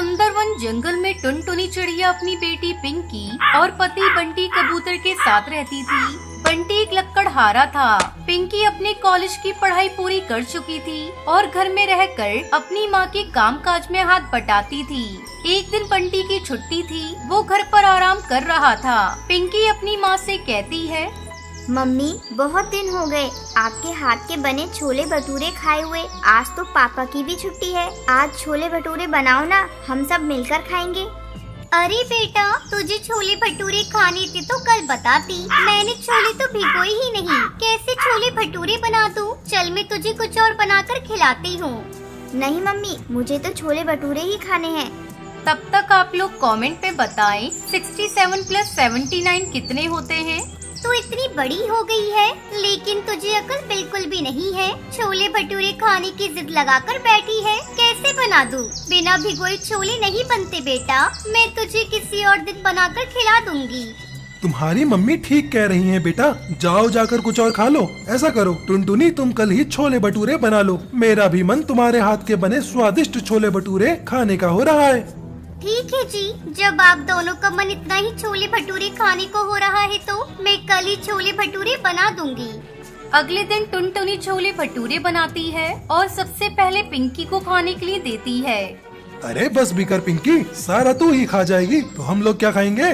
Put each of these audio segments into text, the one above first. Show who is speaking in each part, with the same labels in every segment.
Speaker 1: सुंदर वन जंगल में टुनटुनी चिड़िया अपनी बेटी पिंकी और पति बंटी कबूतर के साथ रहती थी। बंटी एक लक्कड़हारा था। पिंकी अपने कॉलेज की पढ़ाई पूरी कर चुकी थी और घर में रहकर अपनी माँ के कामकाज में हाथ बटाती थी। एक दिन बंटी की छुट्टी थी, वो घर पर आराम कर रहा था। पिंकी अपनी माँ से कहती है,
Speaker 2: मम्मी बहुत दिन हो गए आपके हाथ के बने छोले भटूरे खाए हुए। आज तो पापा की भी छुट्टी है, आज छोले भटूरे बनाओ ना, हम सब मिलकर खाएंगे।
Speaker 3: अरे बेटा, तुझे छोले भटूरे खाने थे तो कल बताती, मैंने छोले तो भिगोए ही नहीं, कैसे छोले भटूरे बना दूं? चल मैं तुझे कुछ और बनाकर खिलाती हूँ।
Speaker 2: नहीं मम्मी, मुझे तो छोले भटूरे ही खाने हैं।
Speaker 1: तब तक आप लोग कमेंट पे बताएं 67 + 79 कितने होते हैं।
Speaker 3: तू इतनी बड़ी हो गई है लेकिन तुझे अकल बिल्कुल भी नहीं है। छोले भटूरे खाने की जिद लगाकर बैठी है, कैसे बना दूं? बिना भिगोए छोले नहीं बनते बेटा, मैं तुझे किसी और दिन बनाकर खिला दूंगी।
Speaker 4: तुम्हारी मम्मी ठीक कह रही हैं बेटा, जाओ जाकर कुछ और खा लो। ऐसा करो टुनटुनी, तुम कल ही छोले भटूरे बना लो, मेरा भी मन तुम्हारे हाथ के बने स्वादिष्ट छोले भटूरे खाने का हो रहा है।
Speaker 3: ठीक है जी, जब आप दोनों का मन इतना ही छोले भटूरे खाने को हो रहा है तो मैं कल ही छोले भटूरे बना दूंगी।
Speaker 1: अगले दिन टुनटुनी छोले भटूरे बनाती है और सबसे पहले पिंकी को खाने के लिए देती है।
Speaker 4: अरे बस भी कर पिंकी, सारा तू ही खा जाएगी तो हम लोग क्या खाएंगे?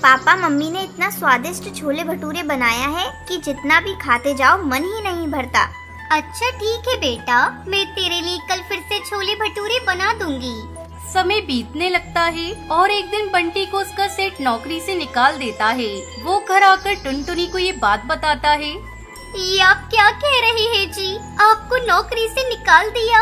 Speaker 2: पापा मम्मी ने इतना स्वादिष्ट छोले भटूरे बनाया है कि जितना भी खाते जाओ मन ही नहीं भरता।
Speaker 3: अच्छा ठीक है बेटा, मैं तेरे लिए कल फिर से छोले भटूरे बना दूंगी।
Speaker 1: समय बीतने लगता है और एक दिन बंटी को उसका सेठ नौकरी से निकाल देता है। वो घर आकर टुनटुनी को ये बात बताता है।
Speaker 3: ये आप क्या कह रहे हैं जी, आपको नौकरी से निकाल दिया?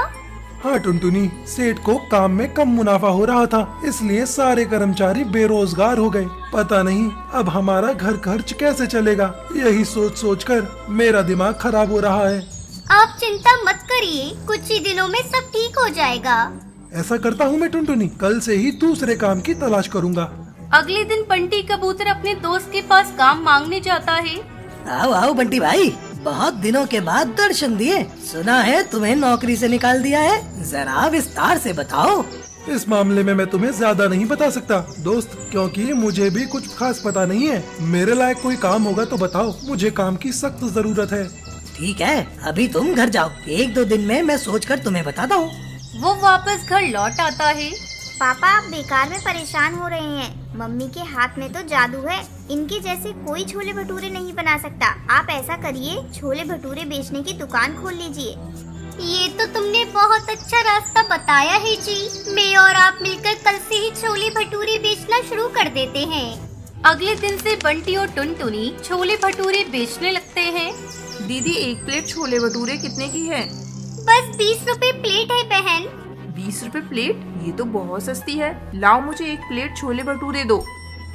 Speaker 4: हाँ टुनटुनी, सेठ को काम में कम मुनाफा हो रहा था, इसलिए सारे कर्मचारी बेरोजगार हो गए। पता नहीं अब हमारा घर खर्च कैसे चलेगा, यही सोच सोच कर मेरा दिमाग खराब हो रहा है।
Speaker 3: आप चिंता मत करिए, कुछ ही दिनों में सब ठीक हो जाएगा।
Speaker 4: ऐसा करता हूँ मैं टुनटुनी, कल से ही दूसरे काम की तलाश करूँगा।
Speaker 1: अगले दिन बंटी कबूतर अपने दोस्त के पास काम मांगने जाता है।
Speaker 5: आओ आओ बंटी भाई, बहुत दिनों के बाद दर्शन दिए। सुना है तुम्हें नौकरी से निकाल दिया है, जरा विस्तार से बताओ।
Speaker 4: इस मामले में मैं तुम्हें ज्यादा नहीं बता सकता दोस्त, क्योंकि मुझे भी कुछ खास पता नहीं है। मेरे लायक कोई काम होगा तो बताओ, मुझे काम की सख्त जरूरत है।
Speaker 5: ठीक है, अभी तुम घर जाओ, 1-2 दिन में मैं सोचकर तुम्हें बताता हूँ।
Speaker 1: वो वापस घर लौट आता है।
Speaker 2: पापा आप बेकार में परेशान हो रहे हैं, मम्मी के हाथ में तो जादू है, इनके जैसे कोई छोले भटूरे नहीं बना सकता। आप ऐसा करिए, छोले भटूरे बेचने की दुकान खोल लीजिए।
Speaker 3: ये तो तुमने बहुत अच्छा रास्ता बताया है जी, मैं और आप मिलकर कल से ही छोले भटूरे बेचना शुरू कर देते हैं।
Speaker 1: अगले दिन से बंटी और टुनटुनी छोले भटूरे बेचने लगते हैं।
Speaker 6: दीदी 1 प्लेट छोले भटूरे कितने की है?
Speaker 3: बस 20 रुपए प्लेट है बहन।
Speaker 6: 20 रुपए प्लेट? ये तो बहुत सस्ती है, लाओ मुझे 1 प्लेट छोले भटूरे दो।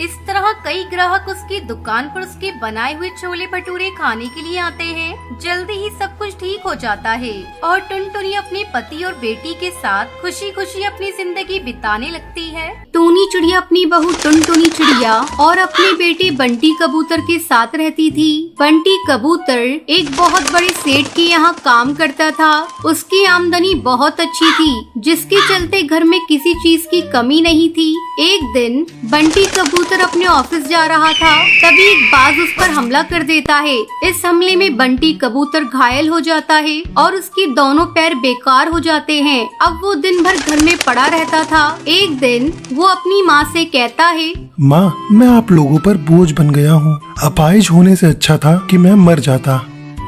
Speaker 1: इस तरह कई ग्राहक उसकी दुकान पर उसके बनाए हुए छोले भटूरे खाने के लिए आते हैं। जल्दी ही सब कुछ ठीक हो जाता है और टुनटुनी अपने पति और बेटी के साथ खुशी खुशी अपनी जिंदगी बिताने लगती है। टूनी चिड़िया अपनी बहू टुनटुनी चिड़िया और अपनी बेटी बंटी कबूतर के साथ रहती थी। बंटी कबूतर एक बहुत बड़े सेठ के यहाँ काम करता था। उसकी आमदनी बहुत अच्छी थी, जिसके चलते घर में किसी चीज की कमी नहीं थी। एक दिन बंटी कबूतर अपने ऑफिस जा रहा था, तभी एक बाज उस पर हमला कर देता है। इस हमले में बंटी कबूतर घायल हो जाता है और उसके दोनों पैर बेकार हो जाते हैं। अब वो दिन भर घर में पड़ा रहता था। एक दिन वो अपनी माँ से कहता है,
Speaker 4: माँ, मैं आप लोगों पर बोझ बन गया हूँ, अपाहिज होने से अच्छा था कि मैं मर जाता।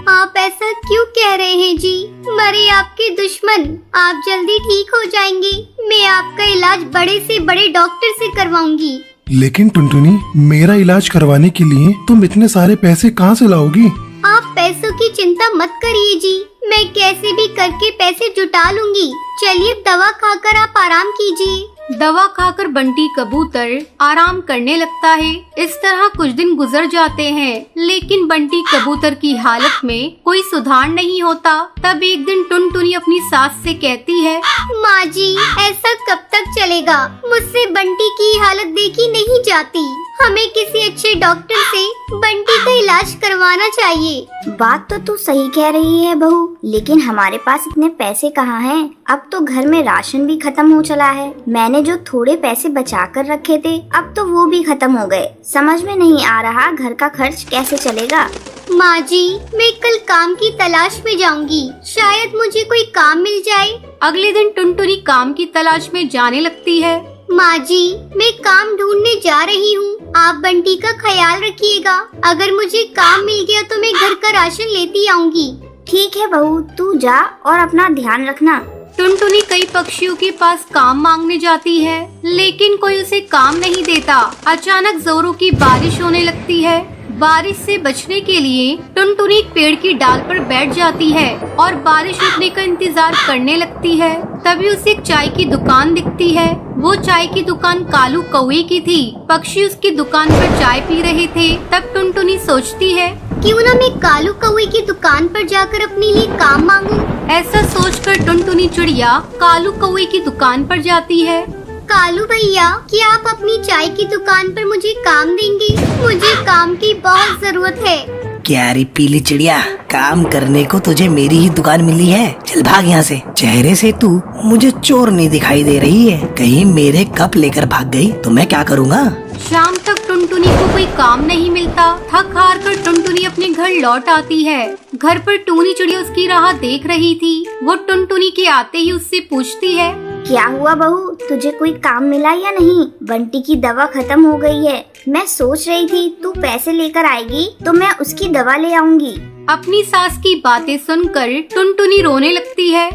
Speaker 3: आप ऐसा क्यों कह रहे हैं जी, मरे आपके दुश्मन, आप जल्दी ठीक हो जाएंगे। मैं आपका इलाज बड़े से बड़े डॉक्टर से करवाऊंगी।
Speaker 4: लेकिन टुनटुनी, मेरा इलाज करवाने के लिए तुम इतने सारे पैसे कहाँ से लाओगी?
Speaker 3: आप पैसों की चिंता मत करिए जी, मैं कैसे भी करके पैसे जुटा लूंगी। चलिए दवा खाकर आप आराम कीजिए।
Speaker 1: दवा खाकर बंटी कबूतर आराम करने लगता है। इस तरह कुछ दिन गुजर जाते हैं, लेकिन बंटी कबूतर की हालत में कोई सुधार नहीं होता। तब एक दिन टुनटुनी अपनी सास से कहती है,
Speaker 3: माँ जी, ऐसा कब तक चलेगा? मुझसे बंटी की हालत देखी नहीं जाती। हमें किसी अच्छे डॉक्टर से बंटी का इलाज करवाना चाहिए।
Speaker 2: बात तो तू सही कह रही है बहू, लेकिन हमारे पास इतने पैसे कहाँ हैं? अब तो घर में राशन भी खत्म हो चला है। मैंने जो थोड़े पैसे बचा कर रखे थे अब तो वो भी खत्म हो गए। समझ में नहीं आ रहा घर का खर्च कैसे चलेगा।
Speaker 3: माँ जी, मैं कल काम की तलाश में जाऊंगी, शायद मुझे कोई काम मिल जाए।
Speaker 1: अगले दिन टुनटुनी काम की तलाश में जाने लगती है।
Speaker 3: माँ जी, मैं काम ढूंढने जा रही हूँ, आप बंटी का ख्याल रखिएगा। अगर मुझे काम मिल गया तो मैं घर का राशन लेती आऊंगी।
Speaker 2: ठीक है बहू, तू जा और अपना ध्यान रखना।
Speaker 1: टुनटुनी कई पक्षियों के पास काम मांगने जाती है, लेकिन कोई उसे काम नहीं देता। अचानक जोरों की बारिश होने लगती है। बारिश से बचने के लिए टुनटुनी एक पेड़ की डाल पर बैठ जाती है और बारिश रुकने का इंतजार करने लगती है। तभी उसे एक चाय की दुकान दिखती है। वो चाय की दुकान कालू कौवे की थी। पक्षी उसकी दुकान पर चाय पी रहे थे। तब टुनटुनी सोचती है,
Speaker 3: क्यों ना मैं कालू कौवे की दुकान पर जाकर अपने लिए काम मांगूं।
Speaker 1: ऐसा सोचकर टुनटुनी चिड़िया कालू कौवे की दुकान पर जाती है।
Speaker 3: कालू भैया, क्या आप अपनी चाय की दुकान पर मुझे काम देंगे? मुझे काम की बहुत जरूरत है।
Speaker 5: क्या रे पीली चिड़िया, काम करने को तुझे मेरी ही दुकान मिली है? चल भाग यहाँ से। चेहरे से तू मुझे चोर नहीं दिखाई दे रही है। कहीं मेरे कप लेकर भाग गई तो मैं क्या करूँगा?
Speaker 1: शाम तक टुनटुनी को कोई काम नहीं मिलता। थक हार कर टुनटुनी अपने घर लौट आती है। घर पर टूनी चिड़िया उसकी राह देख रही थी। वो टुनटुनी के आते ही उससे पूछती है,
Speaker 2: क्या हुआ बहू, तुझे कोई काम मिला या नहीं? बंटी की दवा खत्म हो गई है। मैं सोच रही थी तू पैसे लेकर आएगी तो मैं उसकी दवा ले आऊंगी।
Speaker 1: अपनी सास की बातें सुनकर टुनटुनी रोने लगती है।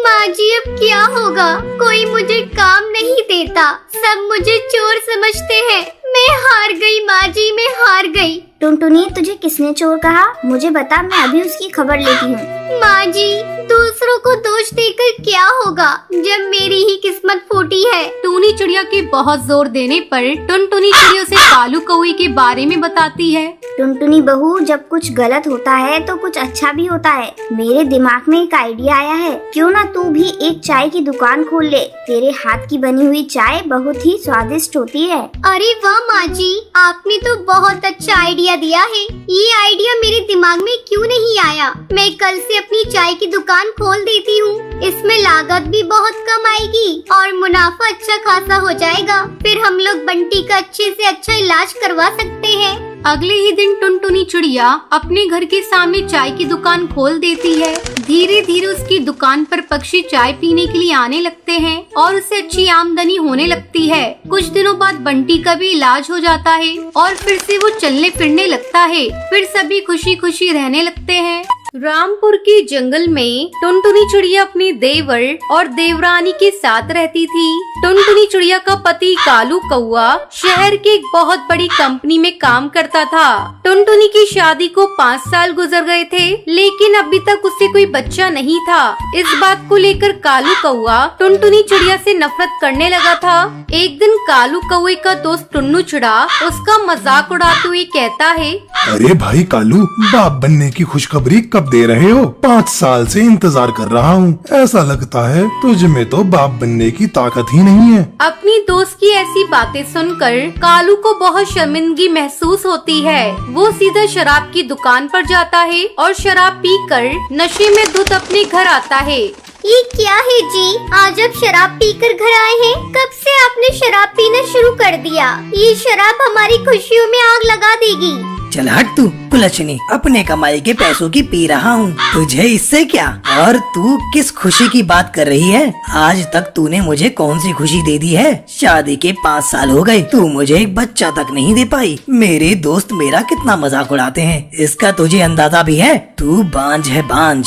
Speaker 3: माँ जी, अब क्या होगा? कोई मुझे काम नहीं देता, सब मुझे चोर समझते हैं। मैं हार गई माँ जी, मैं हार गई।
Speaker 2: टुनटुनी, तुझे किसने चोर कहा? मुझे बता, मैं अभी उसकी खबर लेती हूँ।
Speaker 3: माँ जी, दूसरों को दोष देकर क्या होगा जब मेरी ही किस्मत फूटी है।
Speaker 1: टूनी चिड़िया के बहुत जोर देने पर टुनटुनी चिड़िया से कालू कौवे के बारे में बताती है।
Speaker 2: टुनटुनी बहू, जब कुछ गलत होता है तो कुछ अच्छा भी होता है। मेरे दिमाग में एक आइडिया आया है, क्यों ना तू भी एक चाय की दुकान खोल ले। तेरे हाथ की बनी हुई चाय बहुत ही स्वादिष्ट होती है।
Speaker 3: अरे वाह माँ जी, आपने तो बहुत अच्छा आइडिया दिया है। ये आइडिया मेरे दिमाग में क्यों नहीं आया? मैं कल से अपनी चाय की दुकान खोल देती हूँ। इसमें लागत भी बहुत कम आएगी और मुनाफा अच्छा खासा हो जाएगा। फिर हम लोग बंटी का अच्छे से अच्छा इलाज करवा सकते हैं।
Speaker 1: अगले ही दिन टुनटुनी चिड़िया अपने घर के सामने चाय की दुकान खोल देती है। धीरे धीरे उसकी दुकान पर पक्षी चाय पीने के लिए आने लगते हैं और उसे अच्छी आमदनी होने लगती है। कुछ दिनों बाद बंटी का भी इलाज हो जाता है और फिर से वो चलने फिरने लगता है। फिर सभी खुशी खुशी रहने लगते हैं। रामपुर के जंगल में टुनटुनी चिड़िया अपने देवर और देवरानी के साथ रहती थी। टुनटुनी चिड़िया का पति कालू कौवा शहर की एक बहुत बड़ी कंपनी में काम करता था। टुनटुनी की शादी को 5 साल गुजर गए थे, लेकिन अभी तक उससे कोई बच्चा नहीं था। इस बात को लेकर कालू कौवा टुनटुनी चिड़िया से नफरत करने लगा था। एक दिन कालू कौवे का दोस्त टुन्नू चिड़ा उसका मजाक उड़ाते हुए कहता है,
Speaker 4: अरे भाई कालू, बाप बनने की खुशखबरी कब दे रहे हो? 5 साल से इंतजार कर रहा हूँ। ऐसा लगता है तुझ में तो बाप बनने की ताकत ही नहीं है।
Speaker 1: अपनी दोस्त की ऐसी बातें सुनकर कालू को बहुत शर्मिंदगी महसूस होती है। वो सीधा शराब की दुकान पर जाता है और शराब पीकर नशे में धुत अपने घर आता है।
Speaker 3: ये क्या है जी? आज आप शराब पीकर घर आए हैं? कब से आपने शराब पीना शुरू कर दिया? ये शराब हमारी खुशियों में आग लगा देगी।
Speaker 5: चल हट तू कुलच्छनी, अपने कमाई के पैसों की पी रहा हूँ, तुझे इससे क्या? और तू किस खुशी की बात कर रही है? आज तक तूने मुझे कौन सी खुशी दे दी है? शादी के 5 साल हो गए, तू मुझे एक बच्चा तक नहीं दे पाई। मेरे दोस्त मेरा कितना मजाक उड़ाते हैं, इसका तुझे अंदाजा भी है? तू बांझ है बांझ।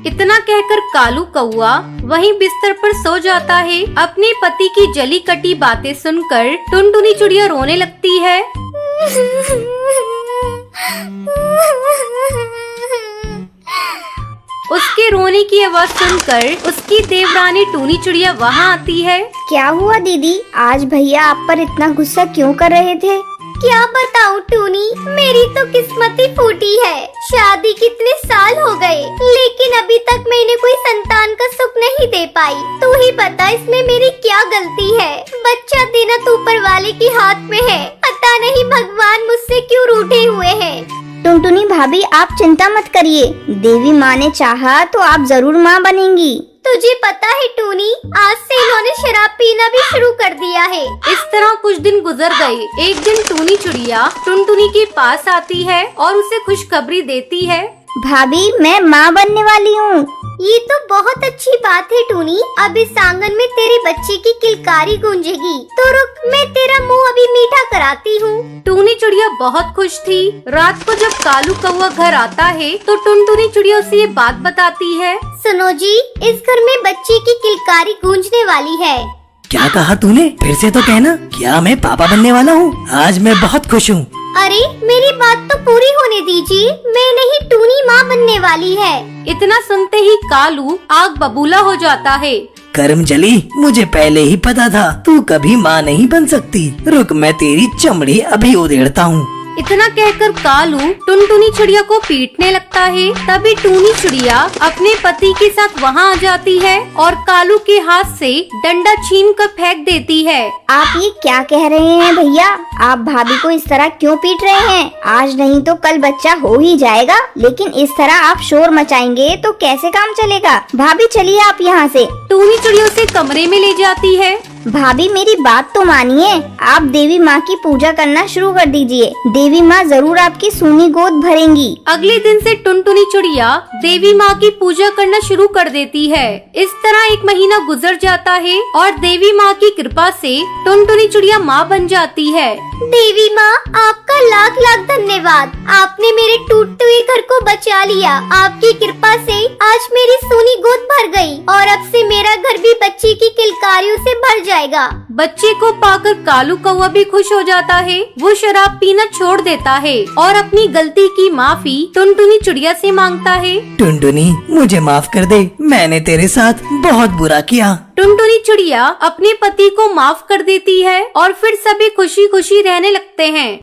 Speaker 1: इतना कहकर कालू कौवा वहीं बिस्तर पर सो जाता है। अपने पति की जली कटी बातें सुनकर टुनटुनी चिड़िया रोने लगती है। उसके रोने की आवाज सुनकर उसकी देवरानी टूनी चिड़िया वहाँ आती है।
Speaker 2: क्या हुआ दीदी, आज भैया आप पर इतना गुस्सा क्यों कर रहे थे?
Speaker 3: क्या बताऊं टूनी, मेरी तो किस्मत ही फूटी है। शादी कितने साल हो गए, लेकिन अभी तक मैंने कोई संतान का सुख नहीं दे पाई। तू ही बता इसमें मेरी क्या गलती है। बच्चा देना तो ऊपर वाले के हाथ में है। पता नहीं भगवान मुझसे क्यों रूठे हुए हैं।
Speaker 2: टुनटुनी भाभी आप चिंता मत करिए, देवी माँ ने चाहा तो आप जरूर माँ बनेंगी।
Speaker 3: तुझे पता है टूनी, आज से इन्होंने शराब पीना भी शुरू कर दिया है।
Speaker 1: इस तरह कुछ दिन गुजर गए। एक दिन टूनी चिड़िया टुनटुनी के पास आती है और उसे खुशखबरी देती है।
Speaker 2: भाभी मैं माँ बनने वाली हूँ।
Speaker 3: ये तो बहुत अच्छी बात है टूनी। अब इस आंगन में तेरे बच्चे की किलकारी गूंजेगी। तो रुक, मैं तेरा मुंह अभी मीठा कराती हूँ।
Speaker 1: टूनी चिड़िया बहुत खुश थी। रात को जब कालू कौवा घर आता है तो टुनटुनी चिड़िया उसे ये बात बताती है।
Speaker 3: सुनो जी, इस घर में बच्चे की किलकारी गूंजने वाली है।
Speaker 5: क्या कहा तूने? फिर से तो कहना। क्या मैं पापा बनने वाला हूँ? आज मैं बहुत खुश हूँ।
Speaker 3: अरे मेरी बात तो पूरी होने दीजिए। मैं नहीं, टूनी माँ बनने वाली है।
Speaker 1: इतना सुनते ही कालू आग बबूला हो जाता है।
Speaker 5: कर्म जली, मुझे पहले ही पता था तू कभी माँ नहीं बन सकती। रुक, मैं तेरी चमड़ी अभी उधेड़ता हूँ।
Speaker 1: इतना कहकर कालू टुनटुनी चिड़िया को पीटने लगता है। तभी टूनी चिड़िया अपने पति के साथ वहाँ आ जाती है और कालू के हाथ से डंडा छीन कर फेंक देती है।
Speaker 2: आप ये क्या कह रहे हैं भैया? आप भाभी को इस तरह क्यों पीट रहे हैं? आज नहीं तो कल बच्चा हो ही जाएगा, लेकिन इस तरह आप शोर मचाएंगे तो कैसे काम चलेगा? भाभी चलिए आप यहाँ से।
Speaker 1: टूनी चिड़िया उसे कमरे में ले जाती है।
Speaker 2: भाभी मेरी बात तो मानिए, आप देवी माँ की पूजा करना शुरू कर दीजिए। देवी माँ जरूर आपकी सूनी गोद भरेंगी।
Speaker 1: अगले दिन से टुनटुनी चिड़िया देवी माँ की पूजा करना शुरू कर देती है। इस तरह एक महीना गुजर जाता है और देवी माँ की कृपा से टुनटुनी चिड़िया माँ बन जाती है।
Speaker 3: देवी माँ, आपका लाख लाख धन्यवाद। आपने मेरे टूटते हुए घर को बचा लिया। आपकी कृपा से आज मेरी सूनी गोद भर गई और अब से मेरा घर भी बच्चे की किलकारियों से भर जाएगा।
Speaker 1: बच्चे को पाकर कालू कौवा भी खुश हो जाता है। वो शराब पीना छोड़ देता है और अपनी गलती की माफी टुनटुनी चिड़िया से मांगता है।
Speaker 5: टुनटुनी, मुझे माफ कर दे, मैंने तेरे साथ बहुत बुरा किया।
Speaker 1: टुनटुनी चिड़िया अपने पति को माफ कर देती है और फिर सभी खुशी खुशी रहने लगते हैं।